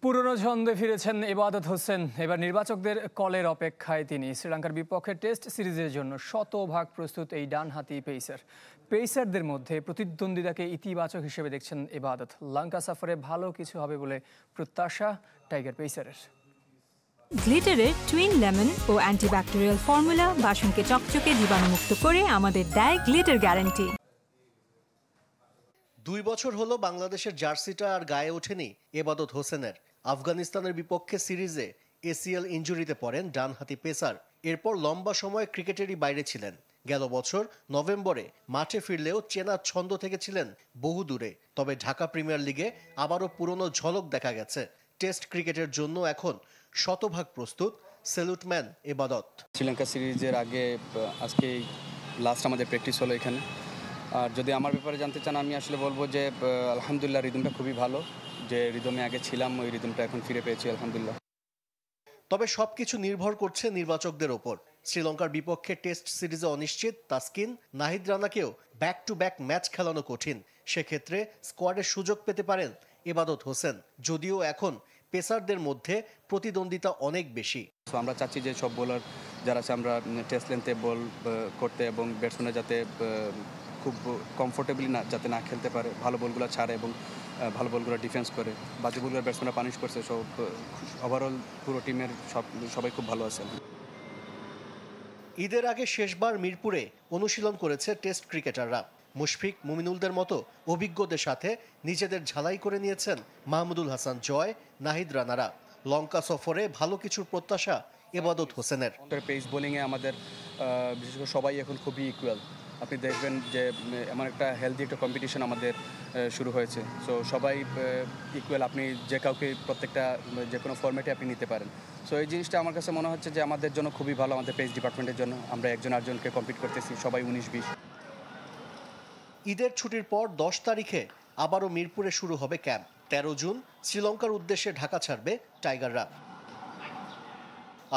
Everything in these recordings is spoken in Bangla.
পুরনো ছন্দে ফিরেছেন এবাদত হোসেন। এবার নির্বাচকদের কলের অপেক্ষায় তিনি। শ্রীলঙ্কার বিপক্ষে টেস্ট সিরিজের জন্য শতভাগ প্রস্তুত এই ডানহাতি পেসারদের মধ্যে প্রতিদ্বন্দ্বিতাকে ইতিবাচক হিসেবে দেখছেন এবাদত। লঙ্কা সফরে ভালো কিছু হবে বলে প্রত্যাশা টাইগার পেসারের। গ্লিটারের টুইন লেমন ও অ্যান্টিব্যাকটেরিয়াল ফর্মুলা বাসনকে চকচকে জীবাণুমুক্ত করে আমাদের দেয় গ্লিটার গ্যারান্টি। 2 বছর হলো বাংলাদেশের জার্সিটা আর গায়ে ওঠেনি এবাদত হোসেনের। আফগানিস্তানের বিপক্ষে সিরিজে এসিএল ইনজুরিতে পড়েন ডানহাতি পেসার। এরপর লম্বা সময় ক্রিকেটেরই বাইরে ছিলেন। গেল বছর নভেম্বরে মাঠে ফিরলেও চেনা ছন্দ থেকে ছিলেন বহু দূরে। তবে ঢাকা প্রিমিয়ার লিগে আবারও পুরনো ঝলক দেখা গেছে। টেস্ট ক্রিকেটের জন্য এখন শতভাগ প্রস্তুত সেলুটম্যান এবাদত। শ্রীলঙ্কা সিরিজের আগে আজকে লাস্ট আমাদের প্র্যাকটিস হলো এখানে। আর যদি আমার ব্যাপারে জানতে চান, আমি আসলে বলবো যে আলহামদুলিল্লাহ রিদমটা খুবই ভালো। যে রিদমে আগে ছিলাম ওই রিদমটা এখন ফিরে পেয়েছি আলহামদুলিল্লাহ। তবে সবকিছু নির্ভর করছে নির্বাচকদের ওপর। শ্রীলঙ্কার বিপক্ষে টেস্ট সিরিজে অনিশ্চিত তাসকিন, নাহিদ রানাকেও ব্যাক টু ব্যাক ম্যাচ খেলানো কঠিন। সেক্ষেত্রে স্কোয়াডের সুযোগ পেতে পারেন এবাদত হোসেন, যদিও এখন পেসারদের মধ্যে প্রতিদ্বন্দ্বিতা অনেক বেশি। তো আমরা চাচ্ছি যে সব বোলার যারা আছে আমরা টেস্ট লেন্থে বল করতে এবং ব্যাটসম্যানরা যাতে খুব কমফোর্টেবলি যাতে না খেলতে পারে, ভালো বলগুলো ছাড়ে এবং ভালো বলগুলো ডিফেন্স করে। বাজে বলগুলো ব্যাটসম্যানরা পানিশ করছে। সব ওভারঅল পুরো টিমের সবাই খুব ভালো আছে। ঈদের আগে শেষবার মিরপুরে অনুশীলন করেছে টেস্ট ক্রিকেটাররা। মুশফিক, মুমিনুলদের মতো অভিজ্ঞদের সাথে নিজেদের ঝালাই করে নিয়েছেন মাহমুদুল হাসান জয়, নাহিদ রানারা। লঙ্কা সফরে ভালো কিছুর প্রত্যাশা এবাদত হোসেনের। পেস বোলিংয়ে আমাদের বিশেষ করে সবাই এখন খুবই ইকুয়াল। আপনি দেখবেন যে এমন একটা হেলদি একটা কম্পিটিশন আমাদের শুরু হয়েছে। সো সবাই ইকুয়াল, আপনি যে কাউকে প্রত্যেকটা যে কোনো ফরম্যাটে আপনি নিতে পারেন। সো এই জিনিসটা আমার কাছে মনে হচ্ছে যে আমাদের জন্য খুবই ভালো, আমাদের পেস ডিপার্টমেন্টের জন্য। আমরা একজন আরেকজনকে কম্পিট করতেছি, সবাই 19-20। ঈদের ছুটির পর 10 তারিখে আবারও মিরপুরে শুরু হবে ক্যাম্প। 13 জুন শ্রীলঙ্কার উদ্দেশ্যে ঢাকা ছাড়বে টাইগাররা।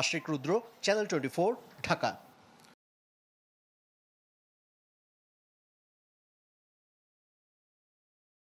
আশিক রুদ্র, চ্যানেল 24, ঢাকা।